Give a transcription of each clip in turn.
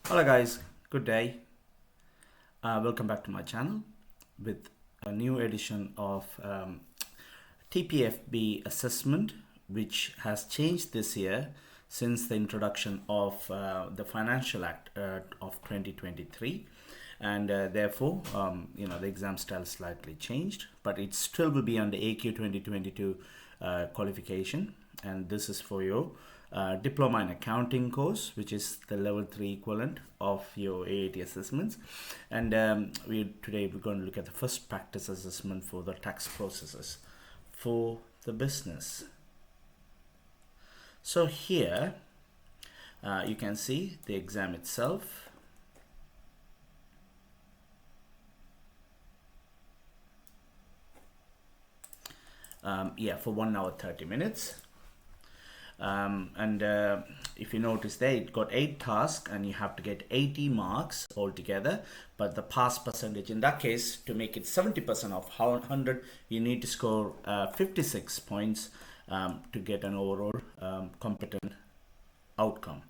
Hello guys, good day. Welcome back to my channel with a new edition of TPFB assessment, which has changed this year since the introduction of the Financial Act of 2023, and therefore the exam style slightly changed, but it still will be on the AQ2022 qualification, and this is for your Diploma in Accounting course, which is the level 3 equivalent of your AAT assessments. And today we're going to look at the first practice assessment for the tax processes for the business. So here you can see the exam itself. For 1 hour 30 minutes. If you notice there, it got 8 tasks and you have to get 80 marks altogether, but the pass percentage in that case, to make it 70% of 100, you need to score 56 points to get an overall competent outcome.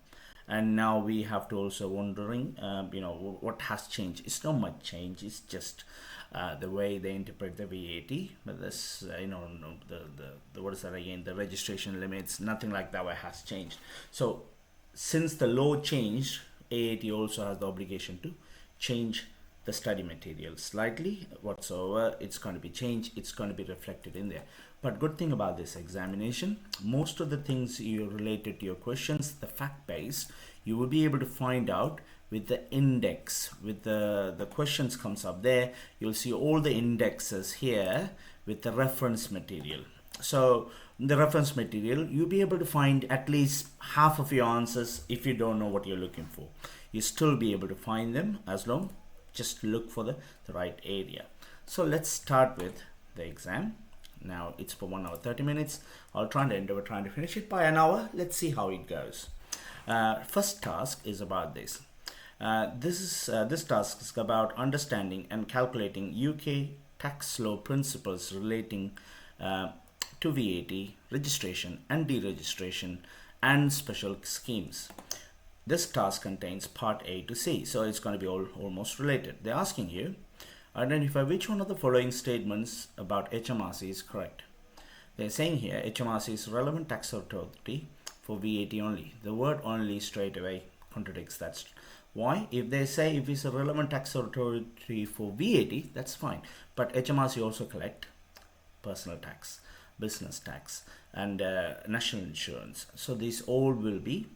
And now we have to also wondering what has changed. It's not much change, it's just the way they interpret the VAT, but this the what is that again, the registration limits, nothing like that has changed. So since the law changed, AAT also has the obligation to change the study material slightly whatsoever. It's going to be changed, it's going to be reflected in there. But good thing about this examination, most of the things you related to your questions, the fact based, you will be able to find out with the index. With the questions comes up there, you'll see all the indexes here with the reference material. So in the reference material, you'll be able to find at least half of your answers. If you don't know what you're looking for, you still be able to find them, as long just look for the right area. So let's start with the exam. Now it's for 1 hour 30 minutes. I'll try and endeavor trying to finish it by an hour. Let's see how it goes. First task is about this. This task is about understanding and calculating UK tax law principles relating to VAT, registration and deregistration and special schemes. This task contains part A to C, so it's going to be almost related. They're asking you, identify which one of the following statements about HMRC is correct. They're saying here HMRC is relevant tax authority for VAT only. The word only straight away contradicts that. Why? If they say if it's a relevant tax authority for VAT, that's fine. But HMRC also collect personal tax, business tax, and national insurance. So these all will be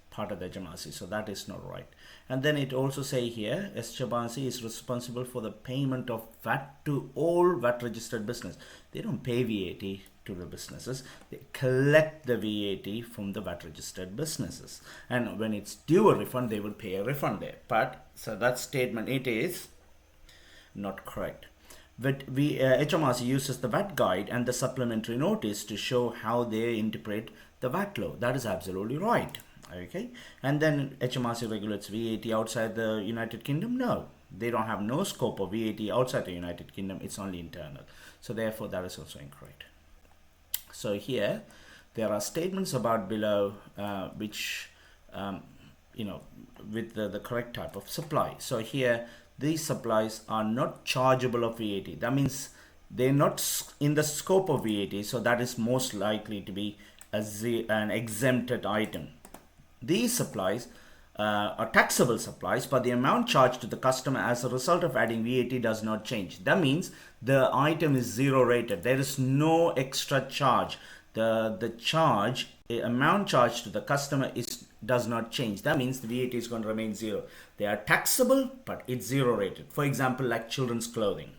part of the HMRC, so that is not right. And then it also say here HMRC is responsible for the payment of VAT to all VAT registered business. They don't pay VAT to the businesses, they collect the VAT from the VAT registered businesses, and when it's due a refund, they will pay a refund there. But so that statement, it is not correct. But HMRC uses the VAT guide and the supplementary notice to show how they interpret the VAT law. That is absolutely right. Okay, and then HMRC regulates VAT outside the United Kingdom? No, they don't have no scope of VAT outside the United Kingdom. It's only internal. So therefore, that is also incorrect. So here, there are statements about below which with the correct type of supply. So here, these supplies are not chargeable of VAT. That means they're not in the scope of VAT. So that is most likely to be an exempted item. These supplies are taxable supplies, but the amount charged to the customer as a result of adding VAT does not change. That means the item is zero rated. There is no extra charge. The amount charged to the customer does not change. That means the VAT is going to remain zero. They are taxable, but it's zero rated. For example, like children's clothing.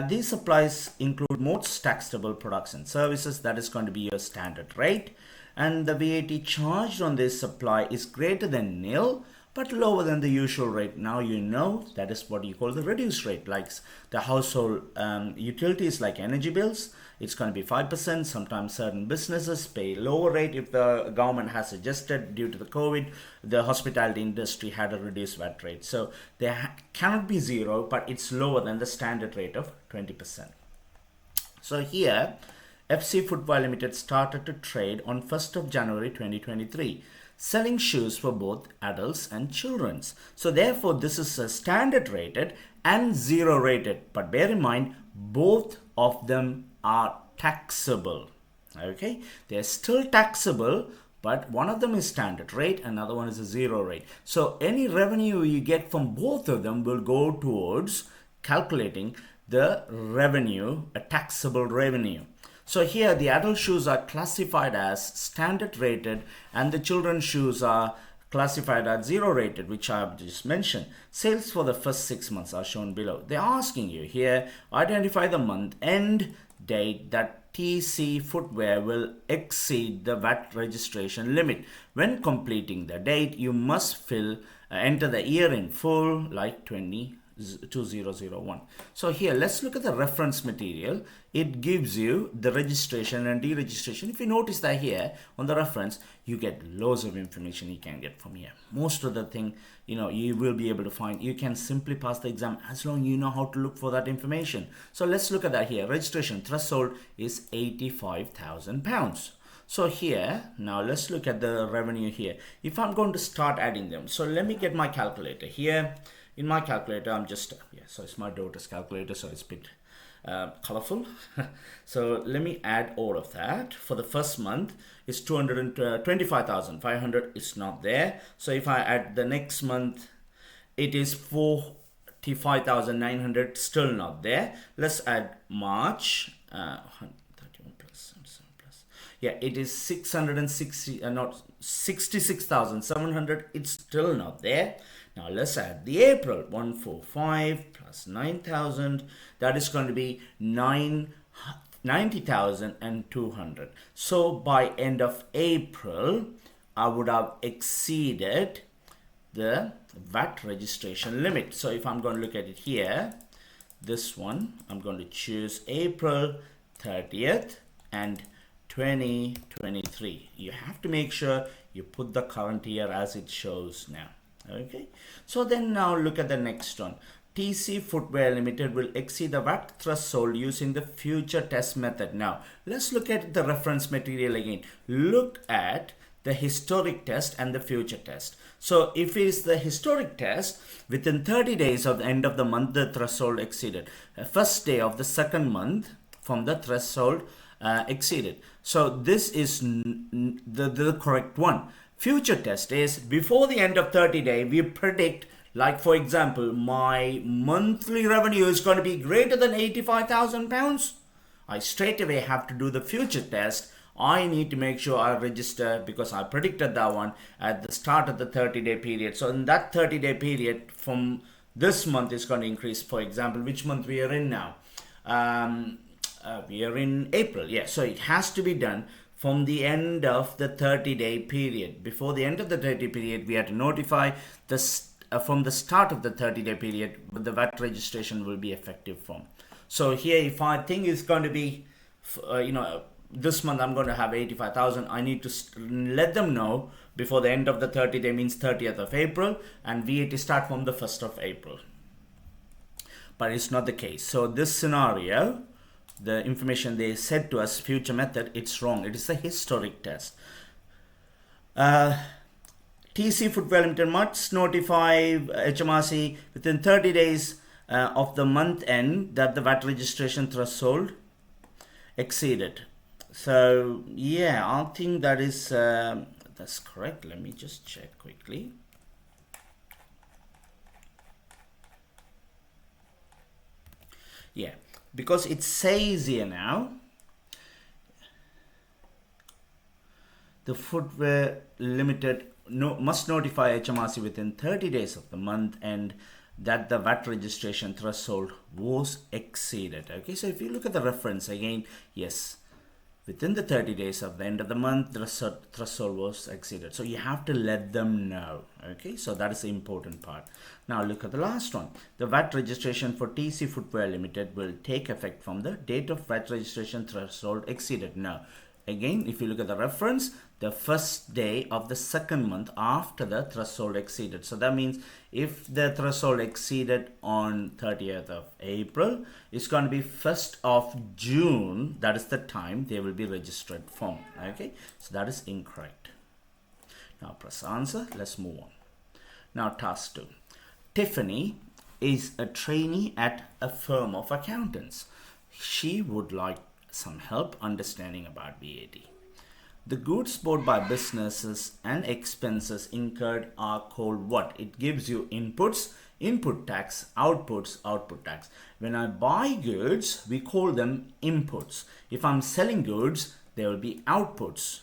These supplies include most taxable products and services. That is going to be your standard rate. And the VAT charged on this supply is greater than nil, but lower than the usual rate. Now you know that is what you call the reduced rate, like the household utilities like energy bills. It's going to be 5%. Sometimes certain businesses pay lower rate if the government has adjusted due to the COVID. The hospitality industry had a reduced VAT rate. So there cannot be zero, but it's lower than the standard rate of 20%. So here FC Footwear Limited started to trade on 1st of January 2023, selling shoes for both adults and children's. So therefore, this is a standard rated and zero rated. But bear in mind, both of them are taxable. Okay, they're still taxable, but one of them is standard rate, another one is a zero rate. So any revenue you get from both of them will go towards calculating the revenue, a taxable revenue. So here the adult shoes are classified as standard rated and the children's shoes are classified as zero rated, which I have just mentioned. Sales for the first 6 months are shown below. They're asking you here, identify the month and date that TC Footwear will exceed the VAT registration limit. When completing the date, you must enter the year in full, like 2001. So here, let's look at the reference material. It gives you the registration and deregistration. If you notice that here on the reference, you get loads of information you can get from here. Most of the thing, you will be able to find. You can simply pass the exam as long as you know how to look for that information. So let's look at that here. Registration threshold is £85,000. So here, now let's look at the revenue here. If I'm going to start adding them, so let me get my calculator here. In my calculator, I'm just, so it's my daughter's calculator, so it's a bit colorful. So let me add all of that. For the first month, it's 225,500. It's not there. So if I add the next month, it is 45,900. Still not there. Let's add March. 31 plus 77 plus. Yeah, it is 660. Not 66,700. It's still not there. Now let's add the April. 145 plus 9,000. That is going to be 90,200. So by end of April, I would have exceeded the VAT registration limit. So if I'm going to look at it here, this one, I'm going to choose April 30th and 2023. You have to make sure you put the current year as it shows now. Okay, so then now look at the next one. TC Footwear Limited will exceed the VAT threshold using the future test method. Now let's look at the reference material again. Look at the historic test and the future test. So if it is the historic test, within 30 days of the end of the month, the threshold exceeded. First day of the second month from the threshold exceeded. So this is the correct one. Future test is before the end of 30 days, we predict, like for example, my monthly revenue is going to be greater than £85,000. I straight away have to do the future test. I need to make sure I register because I predicted that one at the start of the 30-day period. So in that 30-day period from this month is going to increase. For example, which month we are in now? We are in April. Yeah, so it has to be done from the end of the 30-day period. Before the end of the 30 period, we have to notify from the start of the 30-day period, the VAT registration will be effective from. So here, if I think it's going to be, this month I'm going to have 85,000, I need to let them know before the end of the 30-day, means 30th of April, and VAT start from the 1st of April. But it's not the case. So this scenario, the information they said to us, future method, it's wrong. It is a historic test. TC Footwear Limited must notify HMRC within 30 days of the month end that the VAT registration threshold exceeded. So yeah, I think that is that's correct. Let me just check quickly. Yeah, because it says here now, the Footwear Limited must notify HMRC within 30 days of the month and that the VAT registration threshold was exceeded. Okay, so if you look at the reference again, yes, within the 30 days of the end of the month, the threshold was exceeded. So you have to let them know. Okay, so that is the important part. Now look at the last one. The VAT registration for TC Footwear Limited will take effect from the date of VAT registration threshold exceeded. Now, Again, if you look at the reference, the first day of the second month after the threshold exceeded. So that means if the threshold exceeded on 30th of April, it's going to be 1st of June. That is the time they will be registered from. Okay, so that is incorrect. Now press answer. Let's move on. Now task 2. Tiffany is a trainee at a firm of accountants. She would like some help understanding about VAT. The goods bought by businesses and expenses incurred are called what? It gives you inputs, input tax, outputs, output tax. When I buy goods, we call them inputs. If I'm selling goods, there will be outputs.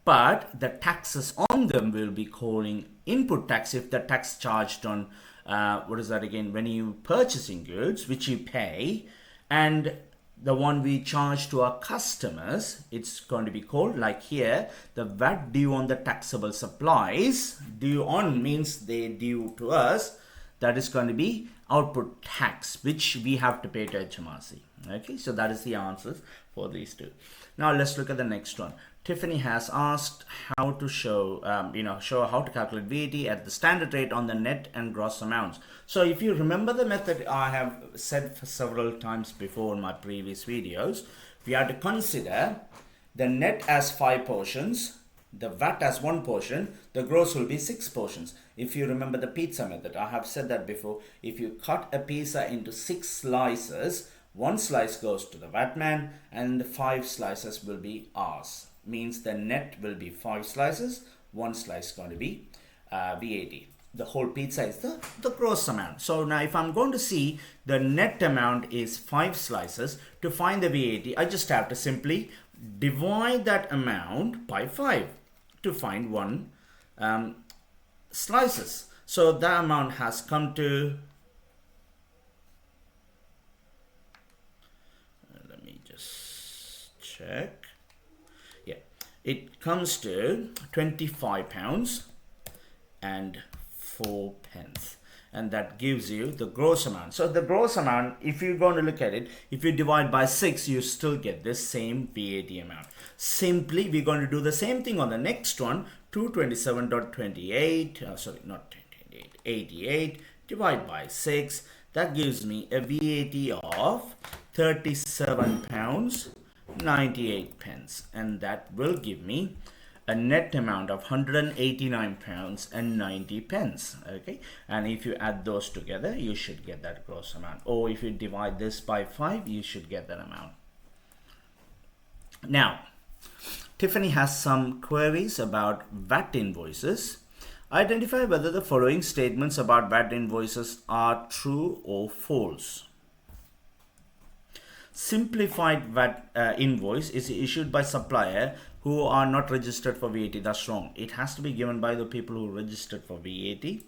But the taxes on them will be calling input tax if the tax charged on, what is that again? When you purchasing goods, which you pay, and the one we charge to our customers, it's going to be called, like here, the VAT due on the taxable supplies. Due on means they due to us. That is going to be output tax, which we have to pay to HMRC. Okay, so that is the answers for these two. Now let's look at the next one. Tiffany has asked how to show how to calculate VAT at the standard rate on the net and gross amounts. So if you remember the method I have said for several times before in my previous videos, we have to consider the net as 5 portions, the VAT as 1 portion, the gross will be 6 portions. If you remember the pizza method, I have said that before. If you cut a pizza into 6 slices, 1 slice goes to the VAT man and 5 slices will be ours. Means the net will be 5 slices, 1 slice is going to be VAT. The whole pizza is the gross amount. So now if I'm going to see the net amount is 5 slices, to find the VAT, I just have to simply divide that amount by 5 to find 1 slices. So that amount has come to, let me just check. Yeah, it comes to £25 and 4 pence, and that gives you the gross amount. So the gross amount, if you're going to look at it, if you divide by 6, you still get this same VAT amount. Simply we're going to do the same thing on the next one. 227.28 sorry, not 28, 88 divide by 6, that gives me a VAT of £37.98, and that will give me a net amount of £189.90. Okay, and if you add those together, you should get that gross amount. Or if you divide this by 5, you should get that amount. Now, Tiffany has some queries about VAT invoices. Identify whether the following statements about VAT invoices are true or false. Simplified VAT invoice is issued by supplier who are not registered for VAT. That's wrong. It has to be given by the people who registered for VAT,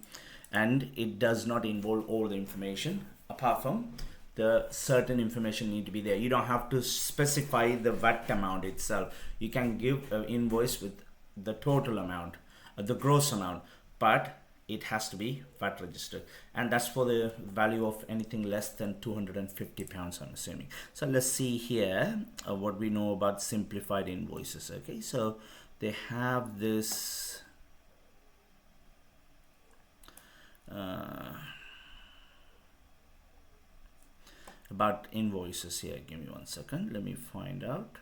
and it does not involve all the information apart from the certain information need to be there. You don't have to specify the VAT amount itself. You can give an invoice with the total amount, the gross amount, but it has to be VAT registered, and that's for the value of anything less than £250, I'm assuming. So let's see here what we know about simplified invoices. Okay, so they have this about invoices here. Give me 1 second, let me find out.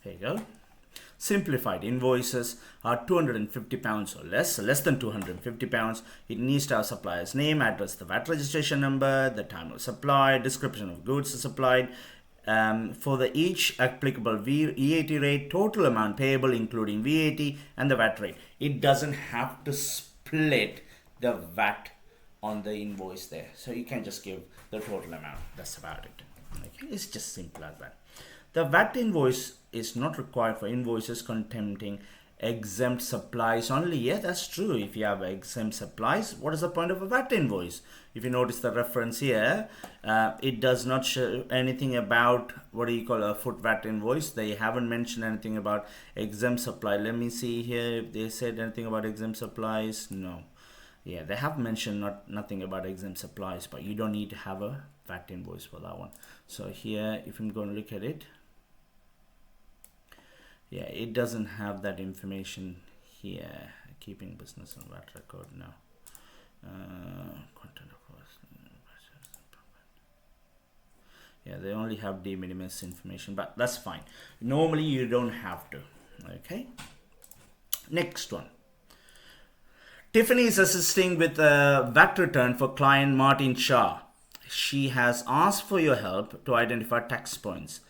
There you go. Simplified invoices are £250 or less, so less than £250. It needs to have supplier's name, address, the VAT registration number, the time of supply, description of goods supplied, for the each applicable VAT rate, total amount payable including VAT, and the VAT rate. It doesn't have to split the VAT on the invoice there, so you can just give the total amount. That's about it. Okay, it's just simple as that. The VAT invoice is not required for invoices containing exempt supplies only. Yeah, that's true. If you have exempt supplies, what is the point of a VAT invoice? If you notice the reference here, it does not show anything about what do you call a food VAT invoice. They haven't mentioned anything about exempt supply. Let me see here if they said anything about exempt supplies. No. Yeah, they have mentioned nothing about exempt supplies, but you don't need to have a VAT invoice for that one. So here, if I'm going to look at it, yeah, it doesn't have that information here. Keeping business on VAT record now. Content of course. Yeah, they only have de minimis information, but that's fine. Normally you don't have to. Okay. Next one. Tiffany is assisting with a VAT return for client Martin Shah. She has asked for your help to identify tax points.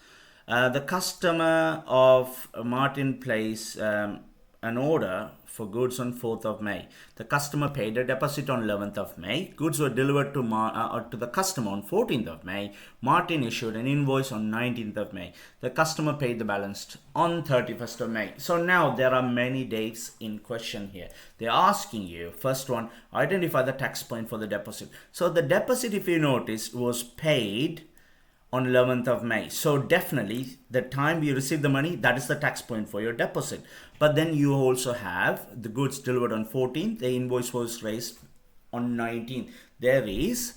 The customer of Martin placed an order for goods on 4th of May. The customer paid a deposit on 11th of May. Goods were delivered to the customer on 14th of May. Martin issued an invoice on 19th of May. The customer paid the balance on 31st of May. So now there are many dates in question here. They're asking you, first one, identify the tax point for the deposit. So the deposit, if you notice, was paid on 11th of May. So definitely the time you receive the money, that is the tax point for your deposit. But then you also have the goods delivered on 14th, the invoice was raised on 19th. There is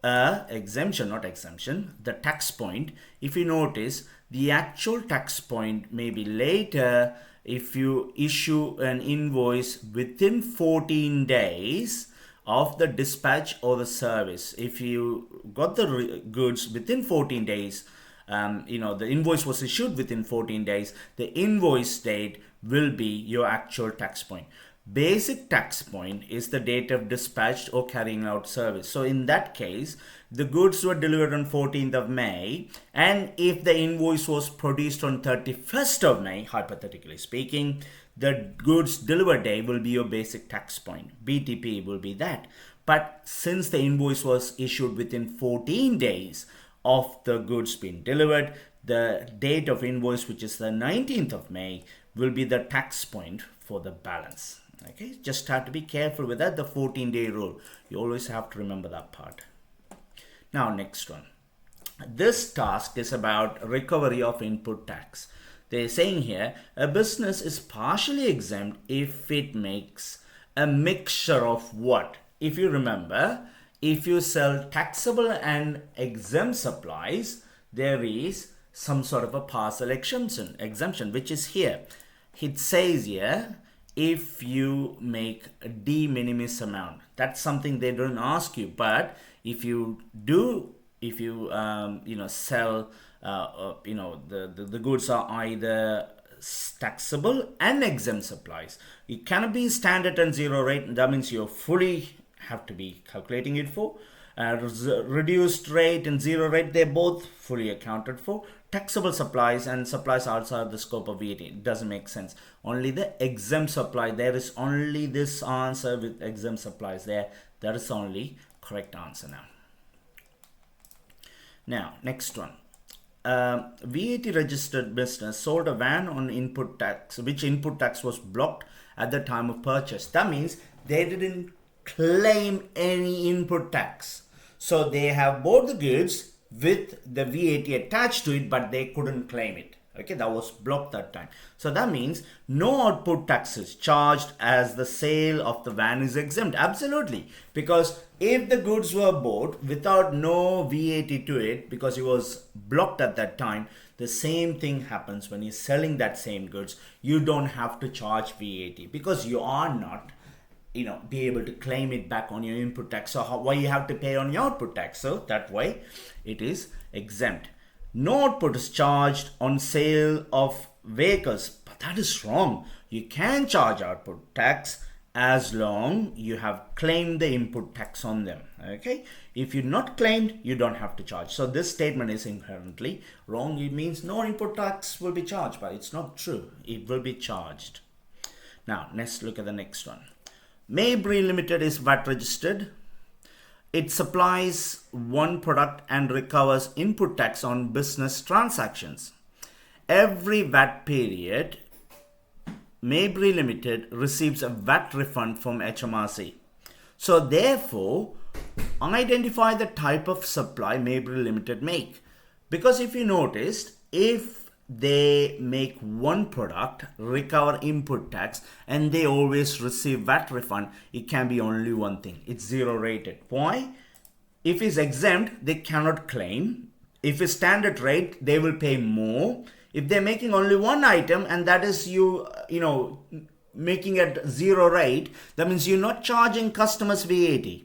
a exemption, not exemption, the tax point. If you notice, the actual tax point may be later if you issue an invoice within 14 days of the dispatch or the service. If you got the goods within 14 days, the invoice was issued within 14 days, the invoice date will be your actual tax point. Basic tax point is the date of dispatched or carrying out service. So in that case, the goods were delivered on 14th of May, and if the invoice was produced on 31st of May, hypothetically speaking, the goods delivered day will be your basic tax point. BTP will be that. But since the invoice was issued within 14 days of the goods being delivered, the date of invoice, which is the 19th of May, will be the tax point for the balance. Okay, just have to be careful with that, the 14-day rule. You always have to remember that part. Now, next one. This task is about recovery of input tax. They're saying here, a business is partially exempt if it makes a mixture of what? If you remember, if you sell taxable and exempt supplies, there is some sort of a partial exemption, which is here. It says here, if you make a de minimis amount, that's something they don't ask you. But if you do, if you sell, the goods are either taxable and exempt supplies. It cannot be standard and zero rate. That means you fully have to be calculating it for. Reduced rate and zero rate, they're both fully accounted for. Taxable supplies and supplies outside the scope of VAT, it doesn't make sense. Only the exempt supply, there is only this answer with exempt supplies there. That is the only correct answer now. Now, next one. VAT registered business sold a van on input tax, which input tax was blocked at the time of purchase. That means they didn't claim any input tax. So they have bought the goods with the VAT attached to it, but they couldn't claim it. Okay, that was blocked that time. So that means no output taxes charged as the sale of the van is exempt. Absolutely. Because if the goods were bought without no VAT to it, because it was blocked at that time, the same thing happens when you're selling that same goods. You don't have to charge VAT because you are not be able to claim it back on your input tax. So why you have to pay on your output tax? So that way it is exempt. No output is charged on sale of vehicles, but that is wrong. You can charge output tax as long you have claimed the input tax on them. Okay, if you're not claimed, you don't have to charge. So this statement is inherently wrong. It means no input tax will be charged, but it's not true. It will be charged. Now let's look at the next one. Maybury Limited is VAT registered. It supplies one product and recovers input tax on business transactions. Every VAT period, Maybury Limited receives a VAT refund from HMRC. So therefore, identify the type of supply Maybury Limited make. Because if you noticed, if they make one product, recover input tax, and they always receive VAT refund, it can be only one thing. It's zero rated. Why? If it's exempt, they cannot claim. If it's standard rate, they will pay more. If they're making only one item and that is you know, making it zero rate, that means you're not charging customers VAT.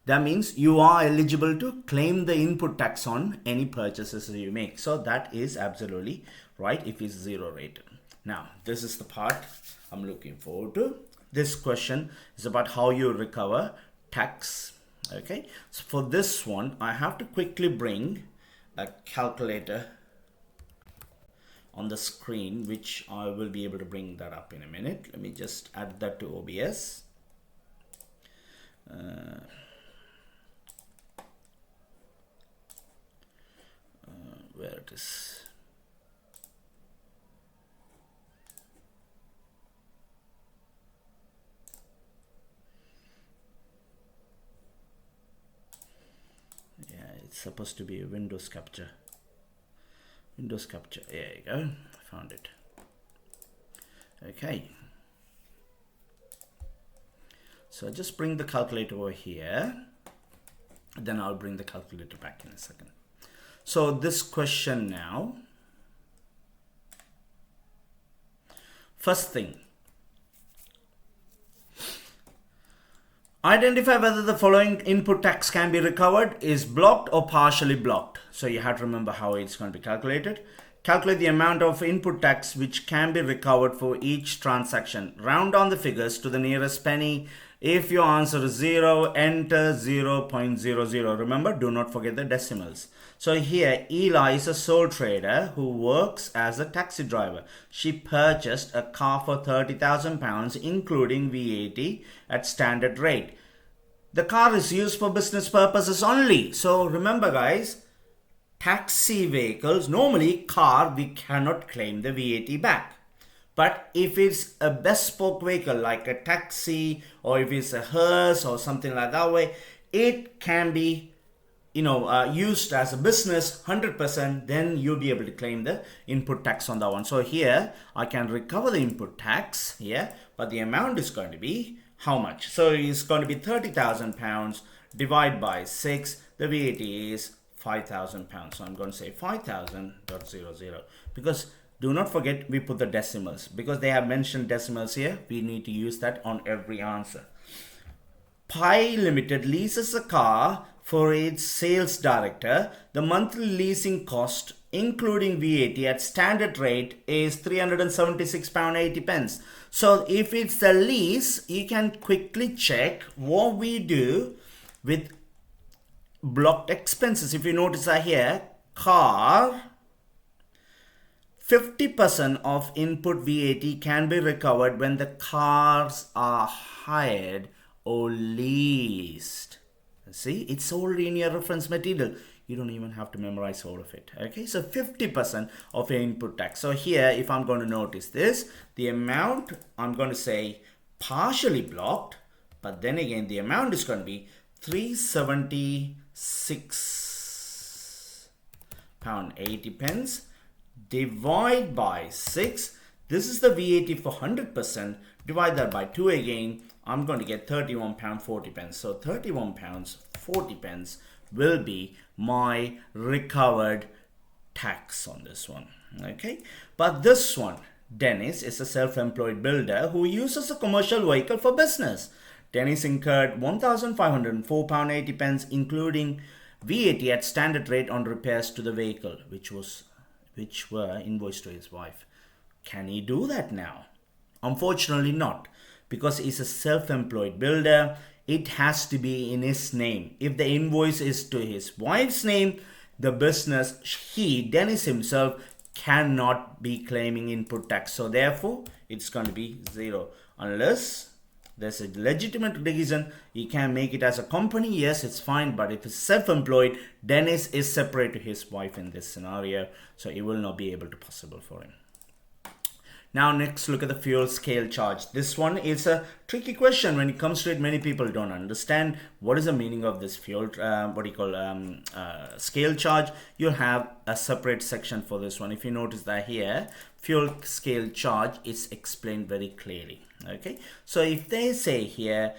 That means you are eligible to claim the input tax on any purchases you make. So that is absolutely right if it's zero rate. Now, this is the part I'm looking forward to. This question is about how you recover tax. Okay, so for this one, I have to quickly bring a calculator on the screen, which I will be able to bring that up in a minute. Let me just add that to OBS. Where it is. Yeah, it's supposed to be a Windows capture. Windows capture. There you go. I found it. Okay. So just bring the calculator over here. Then I'll bring the calculator back in a second. So this question now, first thing, identify whether the following input tax can be recovered is blocked or partially blocked. So you have to remember how it's going to be calculated. Calculate the amount of input tax which can be recovered for each transaction. Round down the figures to the nearest penny. If your answer is 0, enter 0.00. Remember, do not forget the decimals. So here, Eli is a sole trader who works as a taxi driver. She purchased a car for £30,000, including VAT at standard rate. The car is used for business purposes only. So remember, guys, taxi vehicles, normally car, we cannot claim the VAT back. But if it's a bespoke vehicle like a taxi, or if it's a hearse or something like that way, it can be used as a business 100%, then you'll be able to claim the input tax on that one. So here I can recover the input tax here, but the amount is going to be how much? So it's going to be £30,000 divided by 6. The VAT is £5,000. So I'm going to say 5,000.00, because do not forget we put the decimals, because they have mentioned decimals here. We need to use that on every answer. Pi Limited leases a car for its sales director. The monthly leasing cost, including VAT at standard rate, is £376.80. So if it's the lease, you can quickly check what we do with blocked expenses. If you notice that here, car, 50% of input VAT can be recovered when the cars are hired or leased. See, it's already in your reference material. You don't even have to memorize all of it. Okay, so 50% of your input tax. So here, if I'm going to notice this, the amount, I'm going to say partially blocked, but then again, the amount is going to be £376.80. Divide by 6. This is the VAT for 100%. Divide that by 2 again. I'm going to get £31.40. So £31.40 will be my recovered tax on this one. Okay, but this one, Dennis is a self-employed builder who uses a commercial vehicle for business. Dennis incurred £1,504.80, including VAT at standard rate on repairs to the vehicle, which were invoiced to his wife. Can he do that now? Unfortunately not, because he's a self-employed builder. It has to be in his name. If the invoice is to his wife's name, the business, Dennis himself, cannot be claiming input tax. So therefore, it's going to be 0. Unless there's a legitimate reason he can make it as a company, yes, it's fine. But if it's self-employed, Dennis is separate to his wife in this scenario, so it will not be able to possible for him. Now next, look at the fuel scale charge. This one is a tricky question. When it comes to it, many people don't understand what is the meaning of this fuel scale charge. You have a separate section for this one. If you notice that here, fuel scale charge is explained very clearly. Okay, so if they say here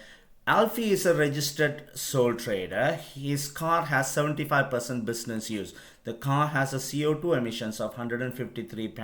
Alfie is a registered sole trader. His car has 75% business use. The car has a CO2 emissions of 153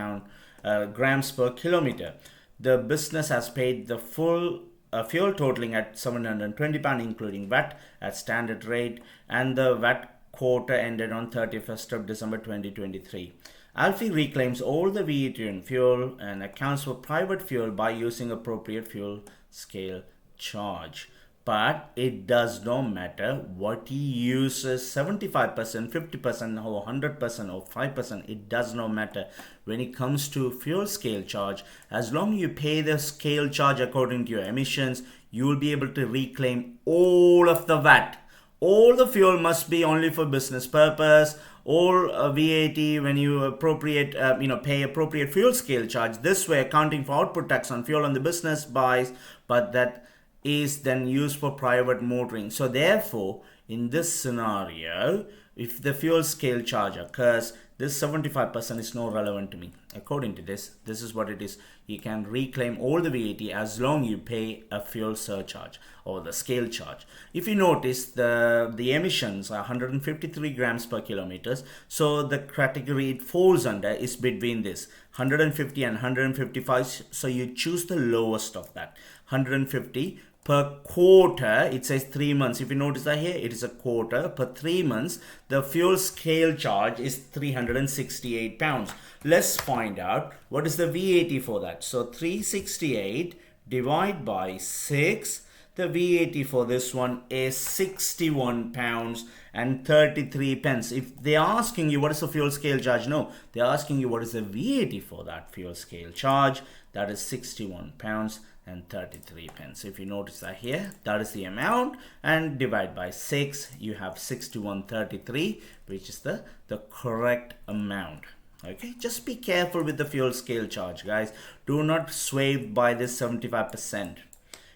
grams per kilometer. The business has paid the full fuel totaling at £720 including VAT at standard rate, and the VAT quarter ended on 31st of December 2023. Alfie reclaims all the VAT on fuel and accounts for private fuel by using appropriate fuel scale charge. But it does not matter what he uses, 75%, 50% or 100% or 5%, it does not matter when it comes to fuel scale charge. As long as you pay the scale charge according to your emissions, you will be able to reclaim all of the VAT. All the fuel must be only for business purpose. All VAT when you appropriate, pay appropriate fuel scale charge. This way, accounting for output tax on fuel on the business buys, but that is then used for private motoring. So therefore, in this scenario, if the fuel scale charge occurs, this 75% is not relevant to me. According to this is what it is. You can reclaim all the VAT as long you pay a fuel surcharge or the scale charge. If you notice, the emissions are 153 grams per kilometers. So the category it falls under is between this 150 and 155. So you choose the lowest of that. 150 per quarter, it says 3 months. If you notice that here, it is a quarter. Per 3 months, the fuel scale charge is £368. Let's find out what is the VAT for that. So 368 divided by 6. The VAT for this one is £61 and 33 pence. If they're asking you what is the fuel scale charge, no, they're asking you what is the VAT for that fuel scale charge. That is £61 and 33 pence. If you notice that here, that is the amount, and divide by 6, you have 61.33, which is the correct amount. Okay, just be careful with the fuel scale charge, guys. Do not sway by this 75%.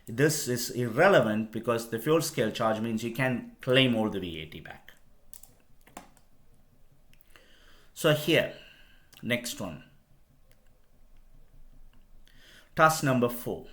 This is irrelevant because the fuel scale charge means you can claim all the VAT back. So here, next one. Task number 4.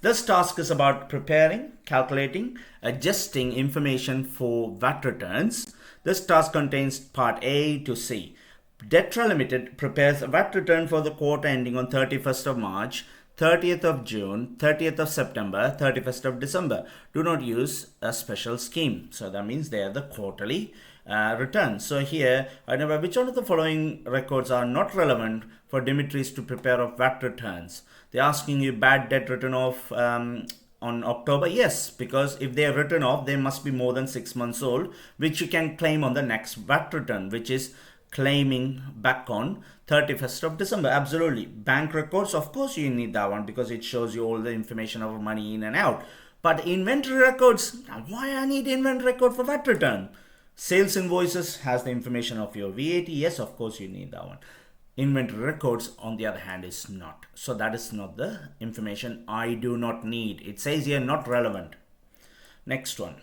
This task is about preparing, calculating, adjusting information for VAT returns. This task contains part A to C. Detra Limited prepares a VAT return for the quarter ending on 31st of March, 30th of June, 30th of September, 31st of December. Do not use a special scheme. So that means they are the quarterly returns. So here, I know which one of the following records are not relevant for Dimitris to prepare of VAT returns. They're asking you bad debt written off on October. Yes, because if they are written off, they must be more than 6 months old, which you can claim on the next VAT return, which is claiming back on 31st of December. Absolutely. Bank records, of course you need that one because it shows you all the information of money in and out. But inventory records, why I need inventory record for VAT return? Sales invoices has the information of your VAT. Yes, of course you need that one. Inventory records, on the other hand, is not. So that is not the information I do not need. It says here not relevant. Next one.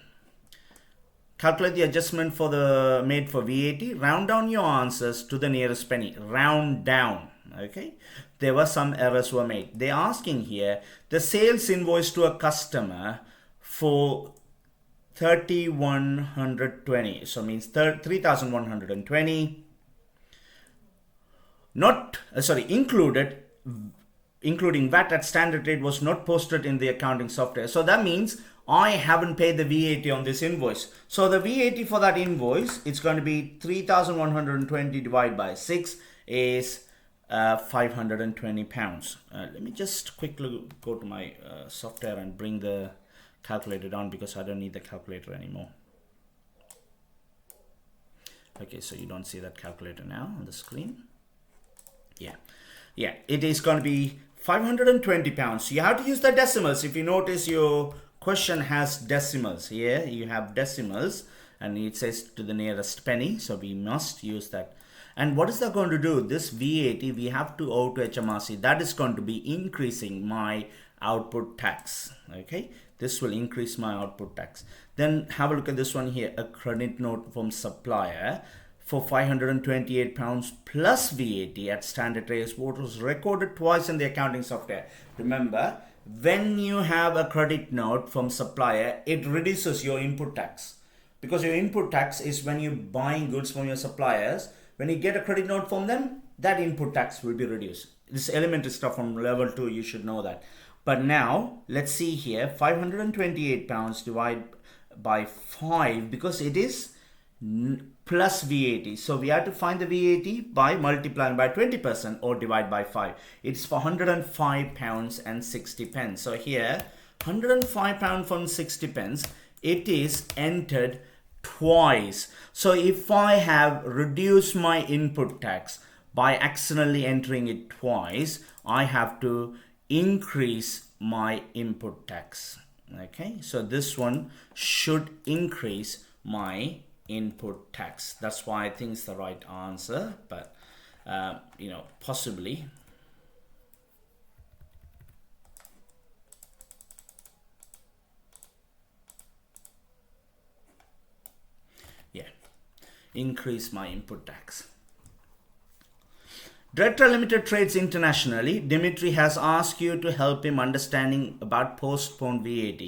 Calculate the adjustment for the made for VAT. Round down your answers to the nearest penny. Round down. Okay. There were some errors were made. They're asking here the sales invoice to a customer for 3,120. So means 3,120. Including VAT at standard rate was not posted in the accounting software. So that means I haven't paid the VAT on this invoice. So the VAT for that invoice, it's going to be 3,120 divided by 6 is £520. Let me just quickly go to my software and bring the calculator down because I don't need the calculator anymore. Okay, so you don't see that calculator now on the screen. Yeah, it is going to be £520. You have to use the decimals. If you notice, your question has decimals. Here you have decimals and it says to the nearest penny, so we must use that. And what is that going to do? This VAT we have to owe to HMRC. That is going to be increasing my output tax. Okay, this will increase my output tax. Then have a look at this one here, a credit note from supplier for £528 plus VAT at standard rates. What was recorded twice in the accounting software. Remember, when you have a credit note from supplier, it reduces your input tax, because your input tax is when you're buying goods from your suppliers. When you get a credit note from them, that input tax will be reduced. This elementary stuff from level 2, you should know that. But now let's see here, 528 pounds divided by 5, because it is plus VAT. So we have to find the VAT by multiplying by 20% or divide by 5. It's for 105 pounds and 60 pence. So here 105 pounds and 60 pence, it is entered twice. So if I have reduced my input tax by accidentally entering it twice, I have to increase my input tax. Okay, so this one should increase my input tax. That's why I think it's the right answer, but possibly. Yeah, increase my input tax. Director Limited trades internationally. Dimitri has asked you to help him understanding about postponed VAT.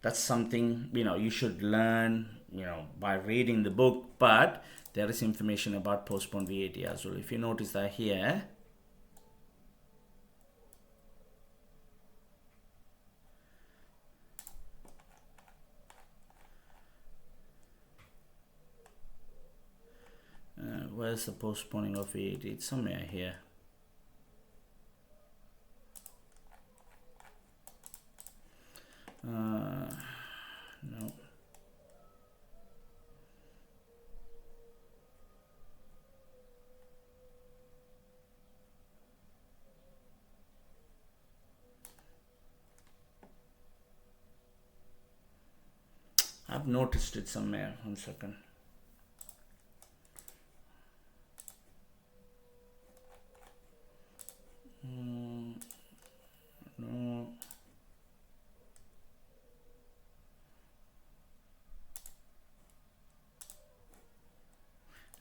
That's something you should learn by reading the book, but there is information about postponed VAT as well. If you notice that here, where's the postponing of VAT? It's somewhere here. No. I've noticed it somewhere. 1 second. No.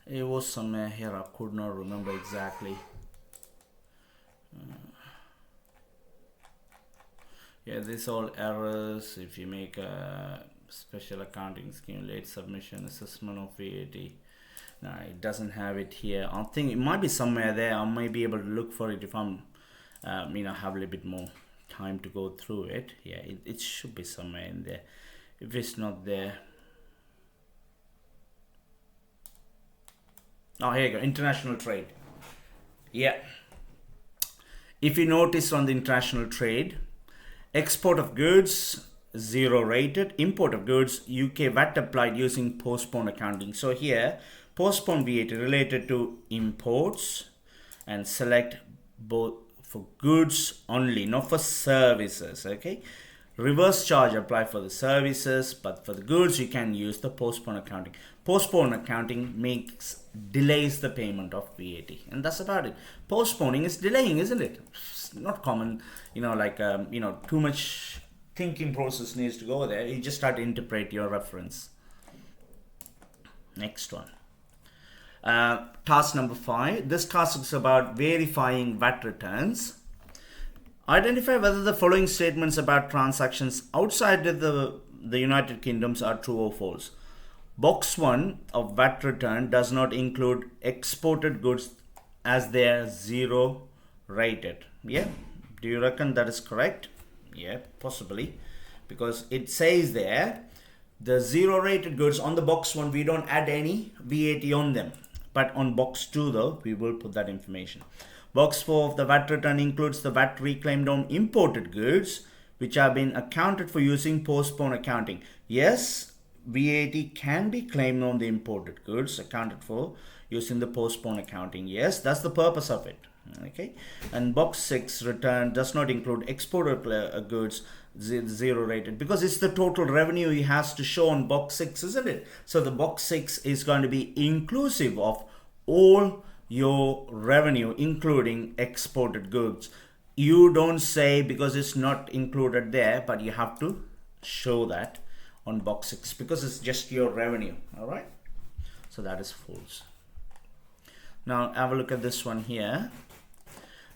It was somewhere here. I could not remember exactly. Yeah, this all errors. If you make a special accounting scheme, late submission, assessment of VAT. No, it doesn't have it here. I think it might be somewhere there. I might be able to look for it if I'm, have a little bit more time to go through it. Yeah, it should be somewhere in there. If it's not there, oh, here you go. International trade. Yeah. If you notice on the international trade, export of goods 0 rated, import of goods UK VAT applied using postponed accounting. So here postponed VAT related to imports, and select both for goods only, not for services. Okay, reverse charge apply for the services, but for the goods you can use the postponed accounting. Postponed accounting delays the payment of VAT, and that's about it. Postponing is delaying, isn't it? It's not common, too much thinking process needs to go there. You just start to interpret your reference. Next one. Task number 5. This task is about verifying VAT returns. Identify whether the following statements about transactions outside of the United Kingdoms are true or false. Box 1 of VAT return does not include exported goods as they are 0 rated. Yeah, do you reckon that is correct? Yeah, possibly, because it says there the 0 rated goods on the box 1, we don't add any VAT on them, but on box 2 though we will put that information. Box 4 of the VAT return includes the VAT reclaimed on imported goods which have been accounted for using postponed accounting. Yes, VAT can be claimed on the imported goods accounted for using the postponed accounting. Yes, that's the purpose of it. Okay, and box 6 return does not include exported goods 0 rated, because it's the total revenue he has to show on box 6, isn't it? So the box 6 is going to be inclusive of all your revenue, including exported goods. You don't say because it's not included there, but you have to show that on box 6 because it's just your revenue. All right, so that is false. Now have a look at this one here.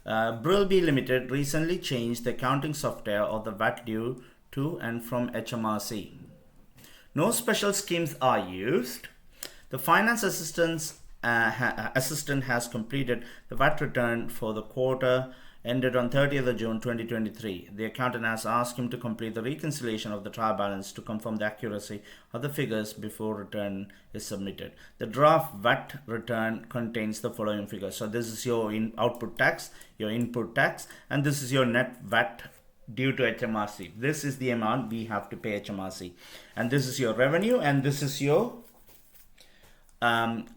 Brilby Limited recently changed the accounting software of the VAT due to and from HMRC. No special schemes are used. The finance assistant has completed the VAT return for the quarter ended on 30th of June 2023. The accountant has asked him to complete the reconciliation of the trial balance to confirm the accuracy of the figures before return is submitted. The draft VAT return contains the following figures. So this is your output tax, your input tax, and this is your net VAT due to HMRC. This is the amount we have to pay HMRC, and this is your revenue, and this is your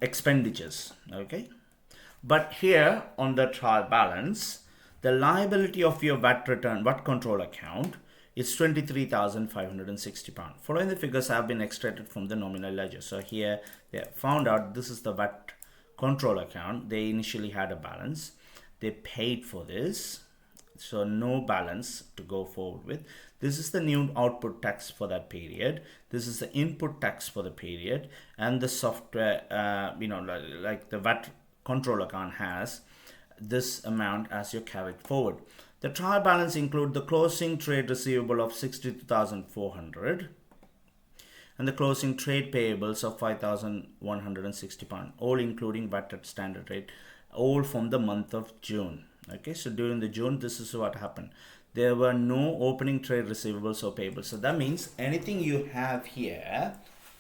expenditures. Okay, but here on the trial balance, the liability of your VAT return, VAT control account, is £23,560. Following the figures have been extracted from the nominal ledger. So here they found out this is the VAT control account. They initially had a balance. They paid for this. So no balance to go forward with. This is the new output tax for that period. This is the input tax for the period. And the software, like the VAT control account has this amount as you carried forward. The trial balance include the closing trade receivable of 62,400 and the closing trade payables of £5,160, all including VAT at standard rate, all from the month of June. Okay, so during the June, this is what happened. There were no opening trade receivables or payables. So that means anything you have here,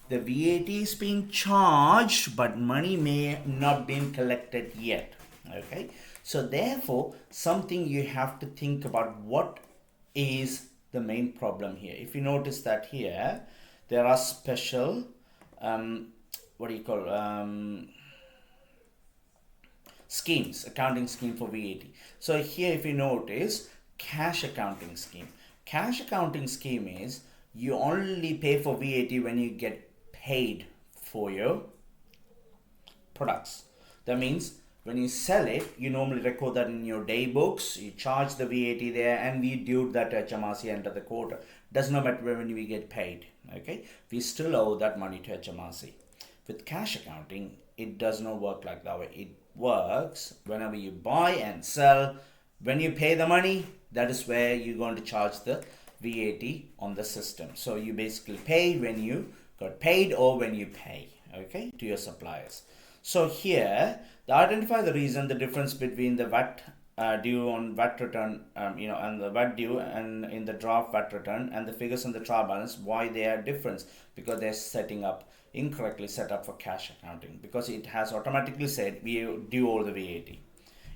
the VAT is being charged, but money may not been collected yet. Okay, so therefore something you have to think about, what is the main problem here. If you notice that here there are special schemes, accounting scheme for VAT. So here if you notice, cash accounting scheme. Cash accounting scheme is you only pay for VAT when you get paid for your products. That means when you sell it, you normally record that in your day books, you charge the VAT there, and we due that to HMRC end of the quarter. Does not matter when we get paid. Okay, we still owe that money to HMRC. With cash accounting, it does not work like that way. It works whenever you buy and sell. When you pay the money, that is where you're going to charge the VAT on the system. So you basically pay when you got paid or when you pay, okay, to your suppliers. So here, they identify the reason, the difference between the VAT due on VAT return, and the VAT due and in the draft VAT return, and the figures on the trial balance, why they are different, because they're incorrectly set up for cash accounting, because it has automatically said we due all the VAT.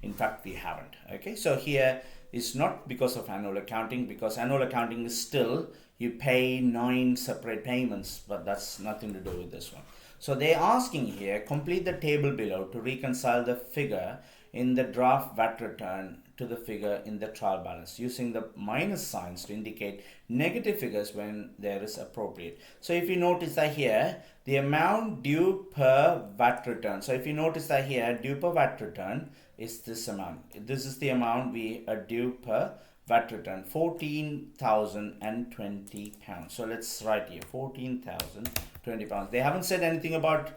In fact, we haven't. Okay, so here it's not because of annual accounting, because annual accounting is still you pay 9 separate payments, but that's nothing to do with this one. So they're asking here, complete the table below to reconcile the figure in the draft VAT return to the figure in the trial balance, using the minus signs to indicate negative figures when there is appropriate. So if you notice that here, the amount due per VAT return. So if you notice that here, due per VAT return is this amount. This is the amount we are due per VAT return, £14,020. So let's write here, £14,020. They haven't said anything about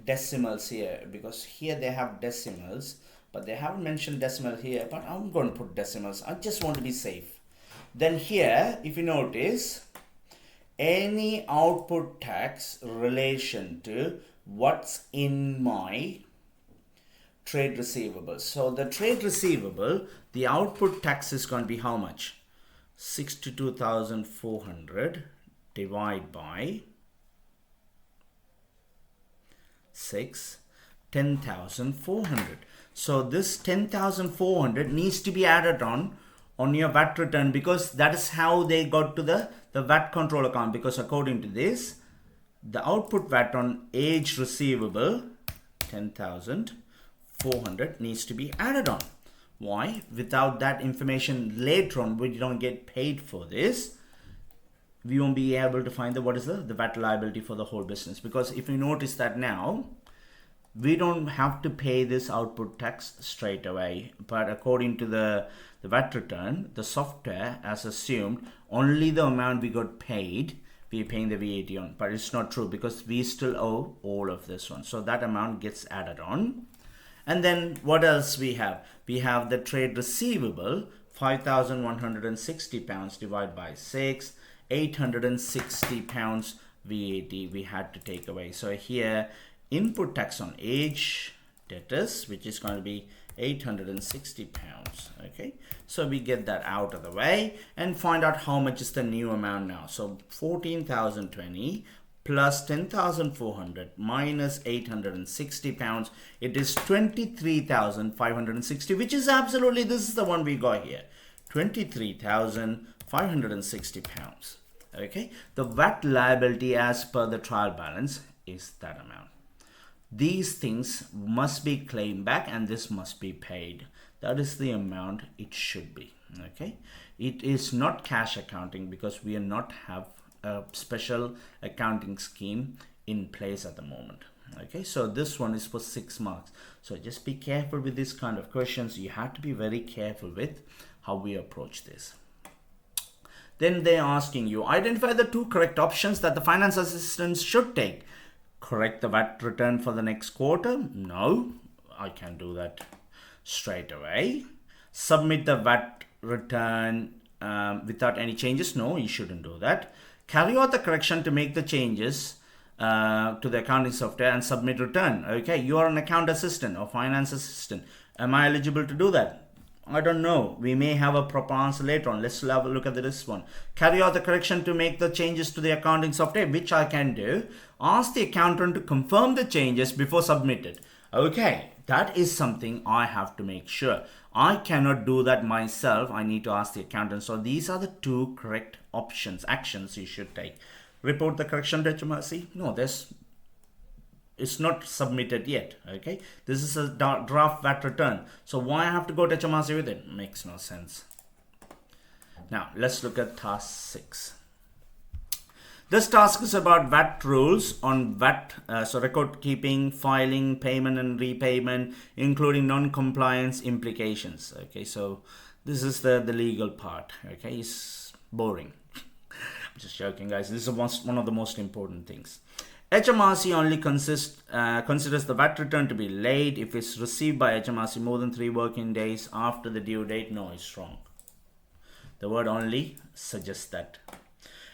decimals here, because here they have decimals, but they haven't mentioned decimal here. But I'm going to put decimals. I just want to be safe. Then here, if you notice, any output tax relation to what's in my trade receivables. So the trade receivable, the output tax is going to be how much? 62,400 divided by 6, 10,400. So this 10,400 needs to be added on your VAT return, because that is how they got to the VAT control account, because according to this, the output VAT on age receivable 10,400 needs to be added on. Why? Without that information later on, we don't get paid for this, we won't be able to find what is the VAT liability for the whole business. Because if you notice that now, we don't have to pay this output tax straight away, but according to the VAT return, the software has assumed only the amount we got paid we're paying the VAT on, but it's not true, because we still owe all of this one. So that amount gets added on, And then what else we have? We have the trade receivable, 5,160 pounds divided by 6, 860 pounds VAT we had to take away. So here, input tax on age debtors, which is going to be 860 pounds. Okay, so we get that out of the way and find out how much is the new amount now. So 14,020 plus 10,400 minus 860 pounds, it is 23,560, which is absolutely, this is the one we got here, 23,560 pounds. Okay, the VAT liability as per the trial balance is that amount. These things must be claimed back and this must be paid. That is the amount it should be. Okay, it is not cash accounting because we are not have a special accounting scheme in place at the moment. Okay, so this one is for 6 marks. So just be careful with this kind of questions. You have to be very careful with how we approach this. Then they're asking you, identify the 2 correct options that the finance assistants should take. Correct the VAT return for the next quarter? No, I can do that straight away. Submit the VAT return without any changes? No, you shouldn't do that. Carry out the correction to make the changes to the accounting software and submit return. Okay, you are an account assistant or finance assistant. Am I eligible to do that? I don't know. We may have a proper answer later on. Let's have a look at this one. Carry out the correction to make the changes to the accounting software, which I can do. Ask the accountant to confirm the changes before submitted. Okay, that is something I have to make sure. I cannot do that myself. I need to ask the accountant. So these are the 2 correct options, actions you should take. Report the correction to HMRC. No, it's not submitted yet. Okay, this is a draft VAT return. So why I have to go to HMRC with it? Makes no sense. Now let's look at task 6. This task is about VAT rules on VAT, so record keeping, filing, payment and repayment, including non-compliance implications. Okay, so this is the legal part. Okay, it's boring. I'm just joking, guys. This is one of the most important things. HMRC only considers the VAT return to be late if it's received by HMRC more than 3 working days after the due date. No, it's wrong. The word only suggests that.